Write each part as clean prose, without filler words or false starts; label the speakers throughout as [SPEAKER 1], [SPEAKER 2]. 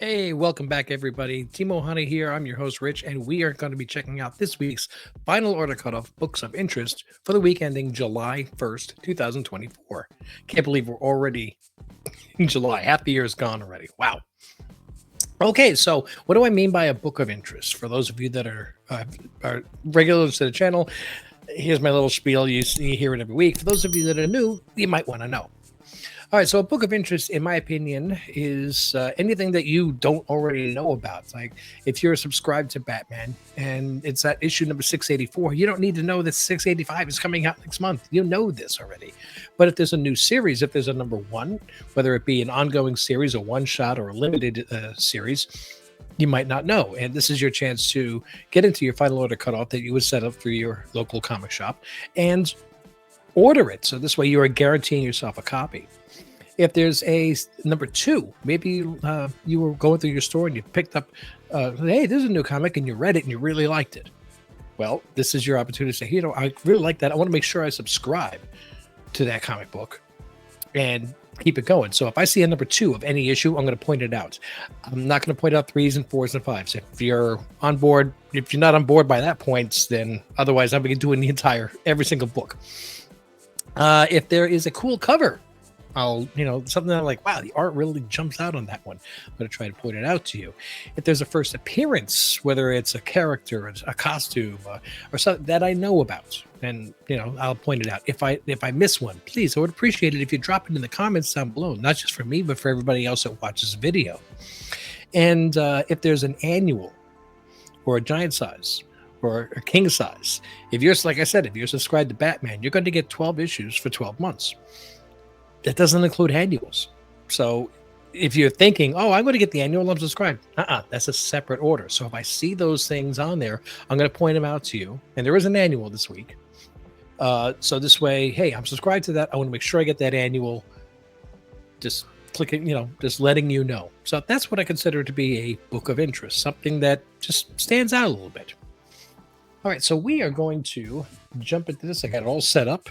[SPEAKER 1] Hey, welcome back, everybody. Timo Honey here. I'm your host, Rich, and we are going to be checking out this week's final order cutoff books of interest for the week ending July 1st, 2024. Can't believe we're already in July. Half the year is gone already. Wow. Okay, so what do I mean by a book of interest? For those of you that are regulars to the channel, here's my little spiel. You hear it every week. For those of you that are new, you might want to know. All right, so a book of interest, in my opinion, is anything that you don't already know about. Like if you're subscribed to Batman and it's at issue number 684, you don't need to know that 685 is coming out next month. You know this already. But if there's a new series, if there's a number one, whether it be an ongoing series, a one-shot, or a limited series, you might not know. And this is your chance to get into your final order cutoff that you would set up through your local comic shop and order it. So this way you are guaranteeing yourself a copy. If there's a number two, maybe you were going through your store and you picked up, hey, there's a new comic, and you read it and you really liked it. Well, this is your opportunity to say, I really like that. I want to make sure I subscribe to that comic book and keep it going. So if I see a number two of any issue, I'm going to point it out. I'm not going to point out 3s and 4s and 5s. If you're on board, if you're not on board by that point, then otherwise I'm going to do in every single book. If there is a cool cover, I'll, something that I'm like, wow, the art really jumps out on that one. I'm going to try to point it out to you. If there's a first appearance, whether it's a character, a costume, or something that I know about, then, I'll point it out. If I miss one, please, I would appreciate it if you drop it in the comments down below, not just for me, but for everybody else that watches the video. And if there's an annual or a giant size or a king size, if you're, like I said, if you're subscribed to Batman, you're going to get 12 issues for 12 months. That doesn't include annuals. So if you're thinking, oh, I'm going to get the annual, I'm subscribed. That's a separate order. So if I see those things on there, I'm going to point them out to you. And there is an annual this week. So this way, hey, I'm subscribed to that. I want to make sure I get that annual. Just clicking, just letting you know. So that's what I consider to be a book of interest, something that just stands out a little bit. All right, so we are going to jump into this. I got it all set up,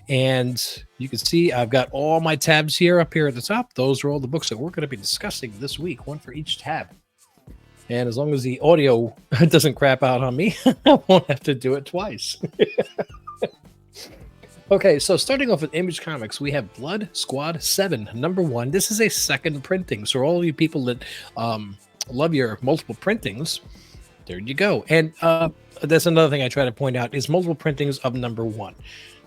[SPEAKER 1] and you can see I've got all my tabs here up here at the top. Those are all the books that we're going to be discussing this week, one for each tab. And as long as the audio doesn't crap out on me, I won't have to do it twice. Okay, so starting off with Image Comics, we have Blood Squad 7, number 1. This is a second printing, so all you people that love your multiple printings, there you go. And that's another thing I try to point out is multiple printings of number 1.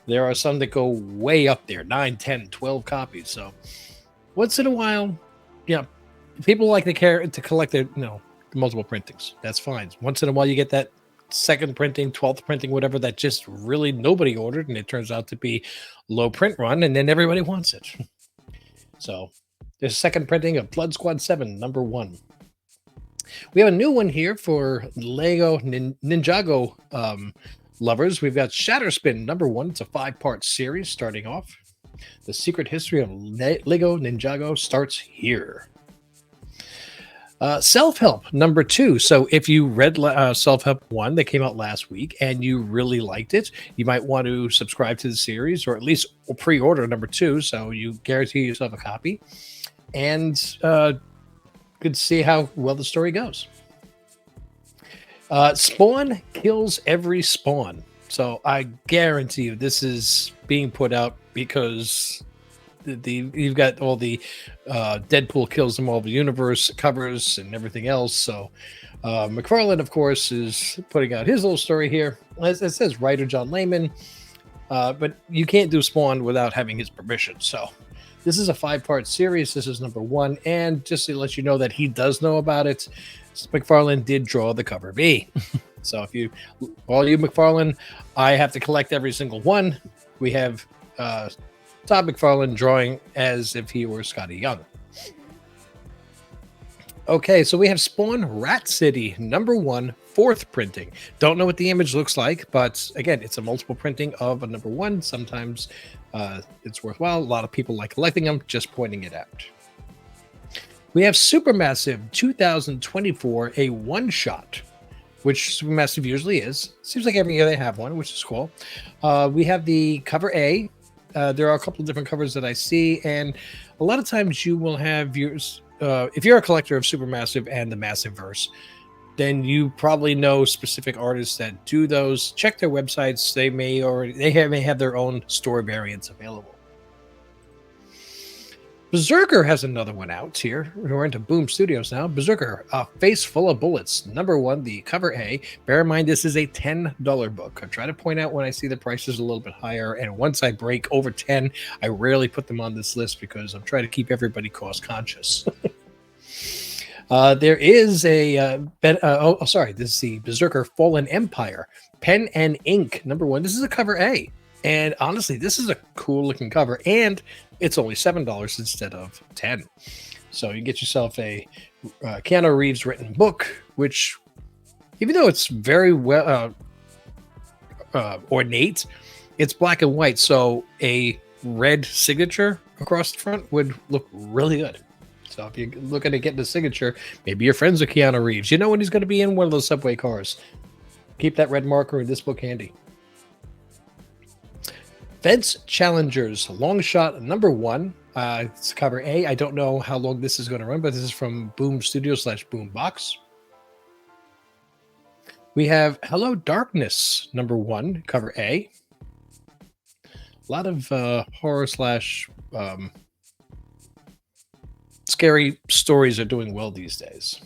[SPEAKER 1] There are some that go way up there, 9, 10, 12 copies. So once in a while, people like to collect their, multiple printings. That's fine. Once in a while, you get that second printing, 12th printing, whatever, that just really nobody ordered, and it turns out to be low print run, and then everybody wants it. So there's a second printing of Blood Squad 7, number 1. We have a new one here for Lego Ninjago lovers. We've got Shatterspin, number 1. It's a 5-part series starting off. The Secret History of Lego Ninjago starts here. Self-Help, number 2. So if you read Self-Help 1 that came out last week and you really liked it, you might want to subscribe to the series or at least pre-order number 2 so you guarantee yourself a copy. And good to see how well the story goes. Spawn kills every Spawn. So I guarantee you this is being put out because you've got all the Deadpool kills the Marvel Universe covers and everything else. So McFarlane, of course, is putting out his little story here. As it says, writer John Layman. But you can't do Spawn without having his permission. So this is a 5-part series. This is number 1. And just to let you know that he does know about it, McFarlane did draw the cover B. So if you McFarlane, I have to collect every single one. We have Todd McFarlane drawing as if he were Scotty Young. Okay, so we have Spawn Rat City, number 1, 4th printing. Don't know what the image looks like, but again, it's a multiple printing of a number 1. Sometimes it's worthwhile. A lot of people like collecting them, just pointing it out. We have Supermassive 2024, a one-shot, which Supermassive usually is. Seems like every year they have one, which is cool. We have the cover A, There are a couple of different covers that I see, and a lot of times you will have yours. If you're a collector of Supermassive and the Massive Verse, then you probably know specific artists that do those. Check their websites; may have their own store variants available. Berserker has another one out here. We're into Boom Studios now. Berserker, A Face Full of Bullets. Number 1, the cover A. Bear in mind, this is a $10 book. I try to point out when I see the prices a little bit higher, and once I break over 10, I rarely put them on this list because I'm trying to keep everybody cost conscious. There is a this is the Berserker Fallen Empire pen and ink number 1. This is a cover A, and honestly, this is a cool looking cover, and it's only $7 instead of 10. So you get yourself a Keanu Reeves written book, which, even though it's very well ornate, it's black and white, so a red signature across the front would look really good. So if you're looking to get the signature, maybe your friends are Keanu Reeves. You know when he's going to be in one of those subway cars. Keep that red marker in this book handy. Fence Challengers, long shot number 1. It's cover A. I don't know how long this is going to run, but this is from Boom Studio / Boom Box. We have Hello Darkness, number 1, cover A. A lot of horror / scary stories are doing well these days.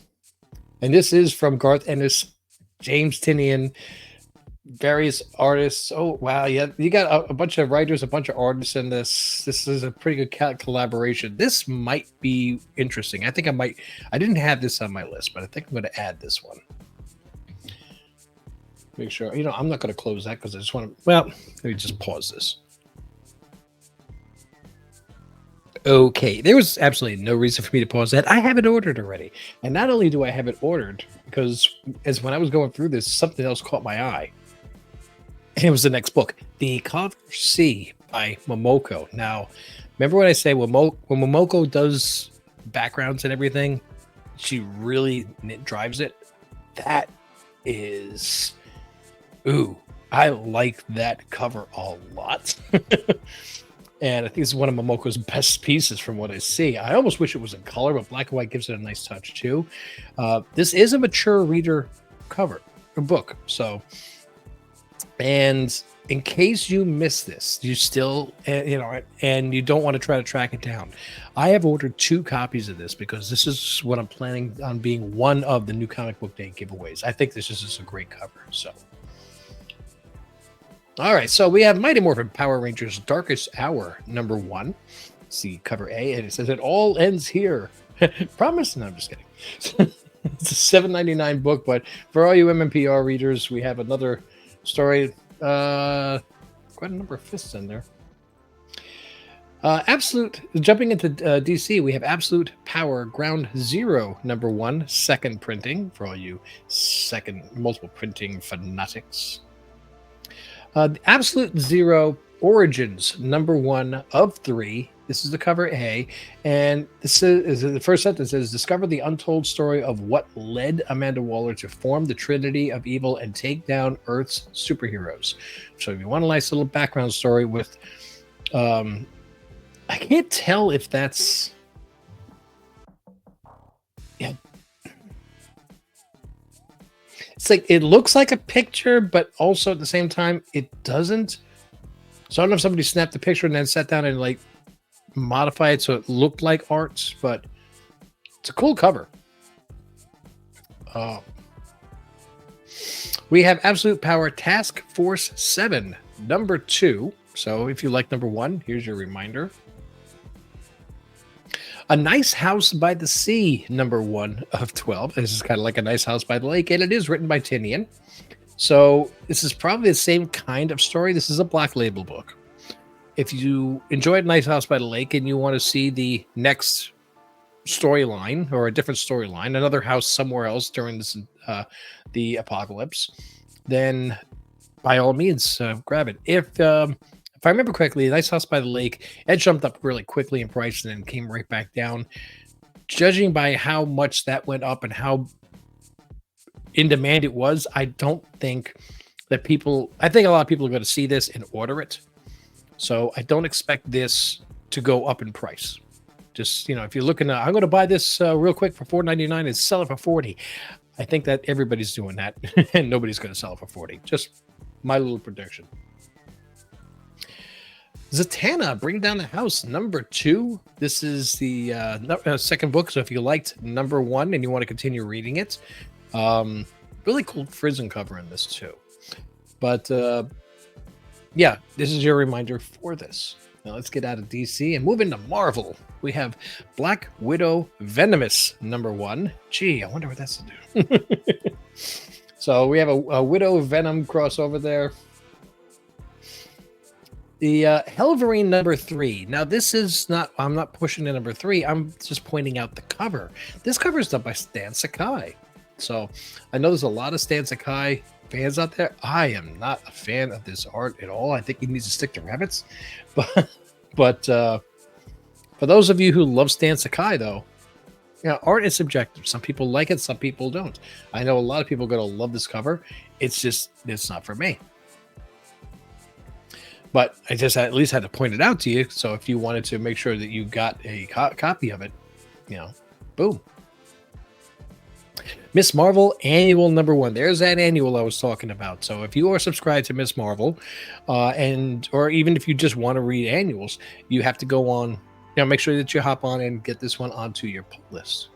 [SPEAKER 1] And this is from Garth Ennis, James Tynion, various artists. Oh, wow. Yeah, you got a bunch of writers, a bunch of artists in this. This is a pretty good collaboration. This might be interesting. I didn't have this on my list, but I think I'm going to add this one. Make sure, I'm not going to close that because I just want to, let me just pause this. Okay, there was absolutely no reason for me to pause that. I have it ordered already. And not only do I have it ordered, because as when I was going through this, something else caught my eye. And it was the next book, The Cover C by Momoko. Now, remember what I say, when Momoko does backgrounds and everything, she really drives it. That is, I like that cover a lot. And I think it's one of Momoko's best pieces from what I see. I almost wish it was in color, but black and white gives it a nice touch too. This is a mature reader book. So, and in case you miss this, you still, and you don't want to try to track it down, I have ordered 2 copies of this because this is what I'm planning on being one of the new Comic Book Day giveaways. I think this is just a great cover. So. All right, so we have Mighty Morphin Power Rangers Darkest Hour, number 1. See cover A, and it says it all ends here. Promise? No, I'm just kidding. It's a $7.99 book, but for all you MMPR readers, we have another story. Quite a number of fists in there. Jumping into DC, we have Absolute Power Ground Zero, number 1, second printing, for all you multiple printing fanatics. Absolute Zero Origins, number 1 of 3. This is the cover A, and this is the first sentence says, discover the untold story of what led Amanda Waller to form the Trinity of Evil and take down Earth's superheroes. So if you want a nice little background story with, I can't tell if that's, it's like, it looks like a picture, but also at the same time, it doesn't. So I don't know if somebody snapped the picture and then sat down and modify it so it looked like art, but it's a cool cover. We have Absolute Power Task Force 7, number 2. So if you like number 1, here's your reminder. A Nice House by the Sea, number 1 of 12. This is kind of like A Nice House by the Lake, and it is written by Tynion. So this is probably the same kind of story. This is a Black Label book. If you enjoyed Nice House by the Lake and you want to see the next storyline or a different storyline, another house somewhere else during this the apocalypse, then by all means grab it. If I remember correctly, Nice House by the Lake, it jumped up really quickly in price and then came right back down. Judging by how much that went up and how in demand it was, I don't think that I think a lot of people are going to see this and order it. So I don't expect this to go up in price. Just, if you're looking at, I'm going to buy this real quick for $4.99 and sell it for 40. I think that everybody's doing that and nobody's going to sell it for 40. Just my little prediction. Zatanna, Bring Down the House, number 2. This is the second book. So if you liked number 1 and you want to continue reading it, really cool frizzen cover in this too. But yeah, this is your reminder for this. Now let's get out of DC and move into Marvel. We have Black Widow Venomous, number 1. Gee, I wonder what that's to do. So we have a Widow Venom crossover there. The Helverine number 3. Now this is not, I'm not pushing to number 3. I'm just pointing out the cover. This cover is done by Stan Sakai. So I know there's a lot of Stan Sakai fans out there. I am not a fan of this art at all. I think he needs to stick to rabbits. But for those of you who love Stan Sakai, though, art is subjective. Some people like it, some people don't. I know a lot of people are going to love this cover. It's not for me. But I just at least had to point it out to you. So if you wanted to make sure that you got a copy of it, boom. Miss Marvel Annual number 1. There's that annual I was talking about. So if you are subscribed to Miss Marvel, or even if you just want to read annuals, you have to go on. Make sure that you hop on and get this one onto your pull list.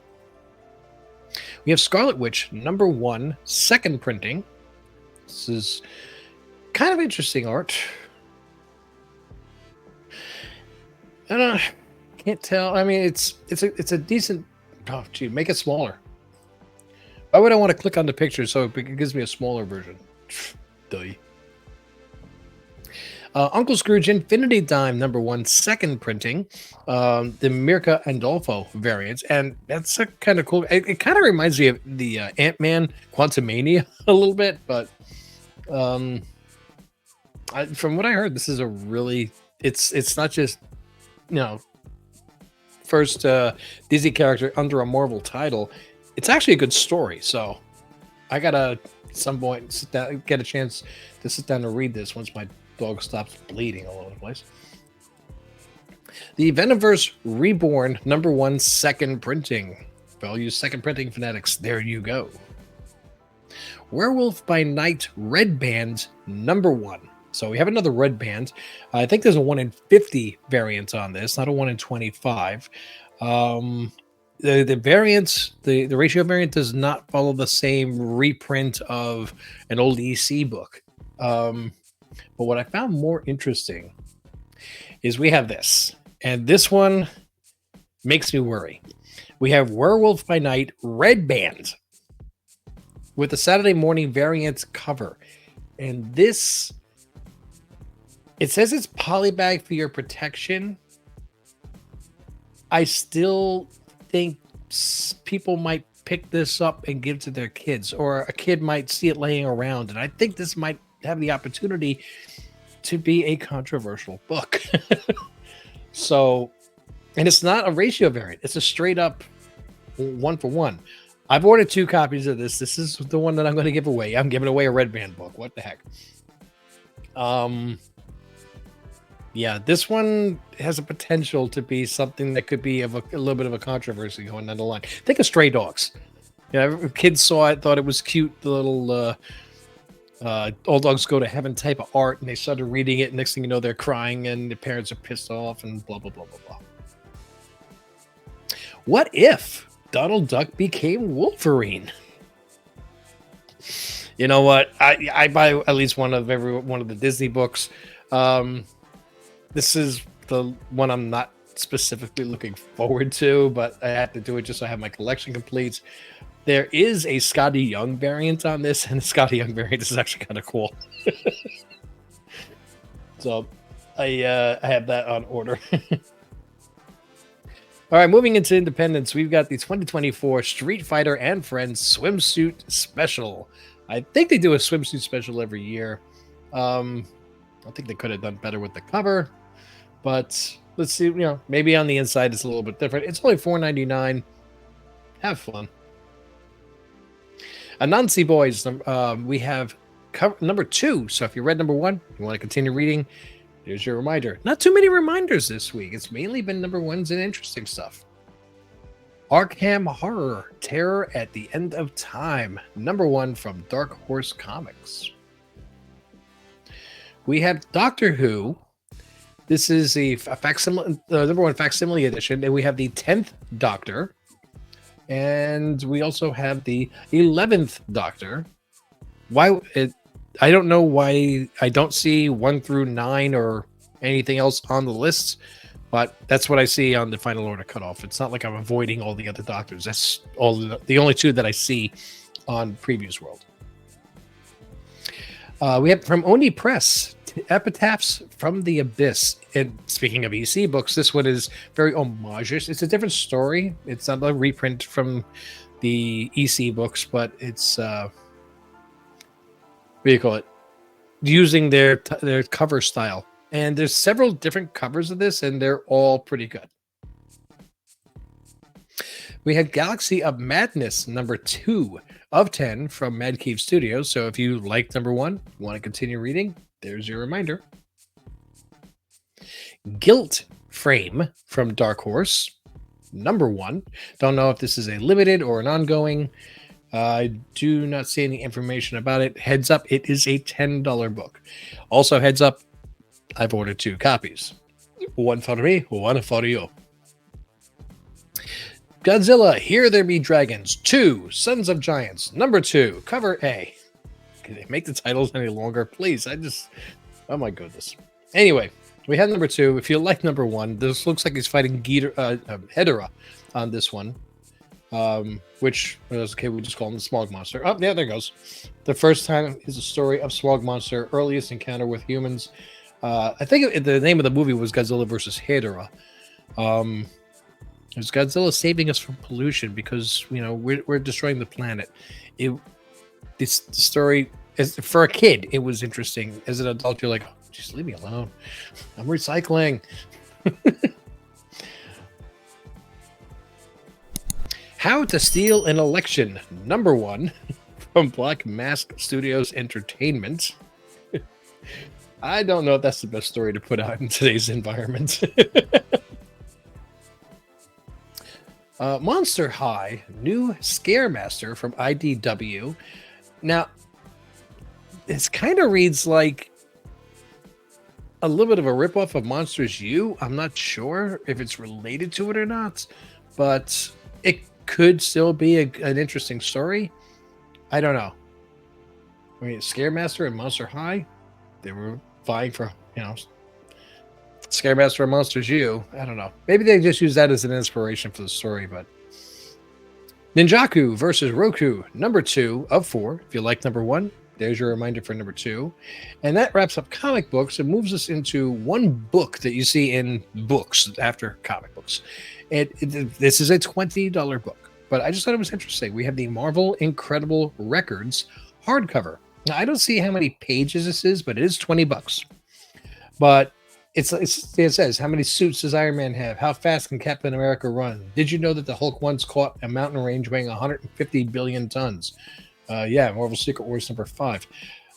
[SPEAKER 1] We have Scarlet Witch number 1, second printing. This is kind of interesting art. I can't tell. I mean, it's a decent. Oh, gee, make it smaller. Why would I want to click on the picture so it gives me a smaller version? Duh. Uncle Scrooge Infinity Dime number 1, second printing. The Mirka Andolfo variant, and that's a kind of cool. It kind of reminds me of the Ant-Man Quantumania a little bit, but from what I heard, this is a really. It's not just first Disney character under a Marvel title. It's actually a good story, so I gotta at some point sit down, get a chance to sit down and read this once my dog stops bleeding all over the place. The Venomverse Reborn number 1, second printing. For all you second printing fanatics, there you go. Werewolf by Night Red Band number 1. So we have another red band. I think there's a 1 in 50 variant on this, not a 1 in 25. The variants, the ratio variant does not follow the same reprint of an old EC book. But what I found more interesting is we have this, and this one makes me worry. We have Werewolf by Night Red Band with the Saturday morning variant cover. And this, it says it's polybag for your protection. I still think people might pick this up and give to their kids, or a kid might see it laying around, and I think this might have the opportunity to be a controversial book. So, and it's not a ratio variant, it's a straight up 1-for-1. I've ordered 2 copies of this. This is the one that I'm going to give away. I'm giving away a Red Band book. What the heck? Yeah, this one has a potential to be something that could be of a little bit of a controversy going down the line. Think of Stray Dogs. Kids saw it, thought it was cute, the little All Dogs Go to Heaven type of art, and they started reading it. Next thing you know, they're crying, and the parents are pissed off, and blah, blah, blah, blah, blah. What if Donald Duck became Wolverine? You know what? I buy at least one of the Disney books. This is the one I'm not specifically looking forward to, but I have to do it just so I have my collection complete. There is a Scotty Young variant on this, and the Scotty Young variant is actually kind of cool. So I have that on order. All right, moving into independence, we've got the 2024 Street Fighter and Friends Swimsuit Special. I think they do a swimsuit special every year. I think they could have done better with the cover, but let's see. Maybe on the inside it's a little bit different. It's only $4.99. Have fun. Anansi Boys. We have cover number 2. So if you read number 1, you want to continue reading, Here's your reminder. Not too many reminders this week. It's mainly been number ones and interesting stuff. Arkham Horror, Terror at the End of Time, number one from Dark Horse Comics. We have Doctor Who. This is a facsimile, number one facsimile edition, and we have the 10th Doctor. And we also have the 11th Doctor. I don't know why I don't see 1 through 9 or anything else on the list, but that's what I see on the final order cutoff. It's not like I'm avoiding all the other Doctors. That's all the only 2 that I see on Previews World. We have from Oni Press, Epitaphs from the Abyss. And speaking of EC books, this one is very homage-ish. It's a different story. It's not a reprint from the EC books, but it's what do you call it? Using their cover style. And there's several different covers of this, and they're all pretty good. We had Galaxy of Madness, number 2 of 10 from Mad Cave Studios. So if you like number 1, want to continue reading, there's your reminder. Guilt Frame from Dark Horse, number 1. Don't know if this is a limited or an ongoing. I do not see any information about it. Heads up, it is a $10 book. Also, heads up, I've ordered 2 copies. One for me, one for you. Godzilla, Here There Be Dragons 2, Sons of Giants, number 2, cover A. Can they make the titles any longer? Please, oh my goodness. Anyway, we have number 2. If you like number 1, this looks like he's fighting Hedorah on this one. Which was okay, we just call him the Smog Monster. Oh, yeah, there goes. The first time is a story of Smog Monster, earliest encounter with humans. I think the name of the movie was Godzilla versus Hedorah. It was Godzilla saving us from pollution because we're destroying the planet. This story, for a kid, it was interesting. As an adult, you're like, oh, just leave me alone. I'm recycling. How to Steal an Election, number 1 from Black Mask Studios Entertainment. I don't know if that's the best story to put out in today's environment. Monster High, new Scaremaster from IDW. Now, this kind of reads like a little bit of a ripoff of Monsters U. I'm not sure if it's related to it or not, but it could still be an interesting story. I don't know. I mean, Scaremaster and Monster High, they were vying for, Scaremaster and Monsters U. I don't know. Maybe they just use that as an inspiration for the story, but Ninjaku versus Roku, number 2 of 4. If you like number 1, there's your reminder for number 2. And that wraps up comic books and moves us into one book that you see in books after comic books. This is a $20 book, but I just thought it was interesting. We have the Marvel Incredible Records hardcover. Now, I don't see how many pages this is, but it is $20. But it says, how many suits does Iron Man have? How fast can Captain America run? Did you know that the Hulk once caught a mountain range weighing 150 billion tons? Marvel Secret Wars number 5.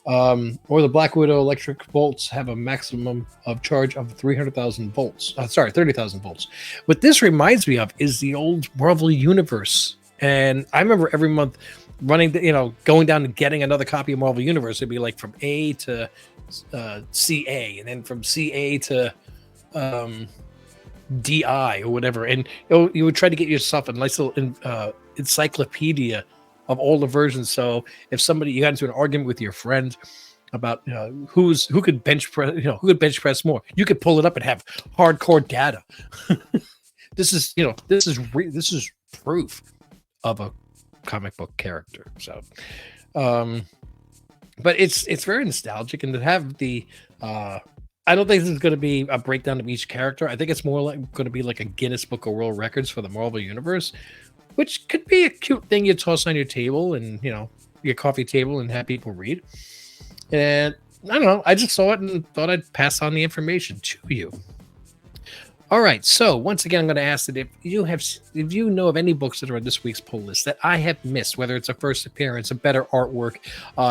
[SPEAKER 1] Or the Black Widow electric bolts have a maximum of charge of 300,000 volts. 30,000 volts. What this reminds me of is the old Marvel Universe. And I remember every month going down and getting another copy of Marvel Universe. It'd be like from A to CA, and then from CA to DI or whatever. And you would try to get yourself a nice little encyclopedia of all the versions. So if you got into an argument with your friend about who could bench press more, you could pull it up and have hardcore data. This is proof of a comic book character. So but it's very nostalgic, and to have the I don't think this is going to be a breakdown of each character. I think it's more like going to be like a Guinness Book of World Records for the Marvel Universe, which could be a cute thing you toss on your table and, your coffee table and have people read. And I don't know. I just saw it and thought I'd pass on the information to you. All right. So once again, I'm going to ask that if you know of any books that are on this week's poll list that I have missed, whether it's a first appearance, a better artwork,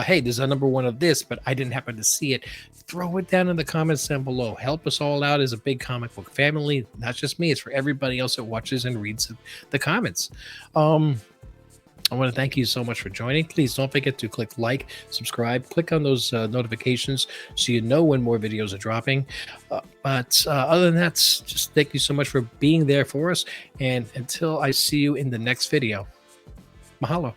[SPEAKER 1] hey, there's a number one of this, but I didn't happen to see it. Throw it down in the comments down below. Help us all out as a big comic book family. Not just me; it's for everybody else that watches and reads the comments. I want to thank you so much for joining. Please don't forget to click like, subscribe, click on those notifications so you know when more videos are dropping. But other than that, just thank you so much for being there for us. And until I see you in the next video, mahalo.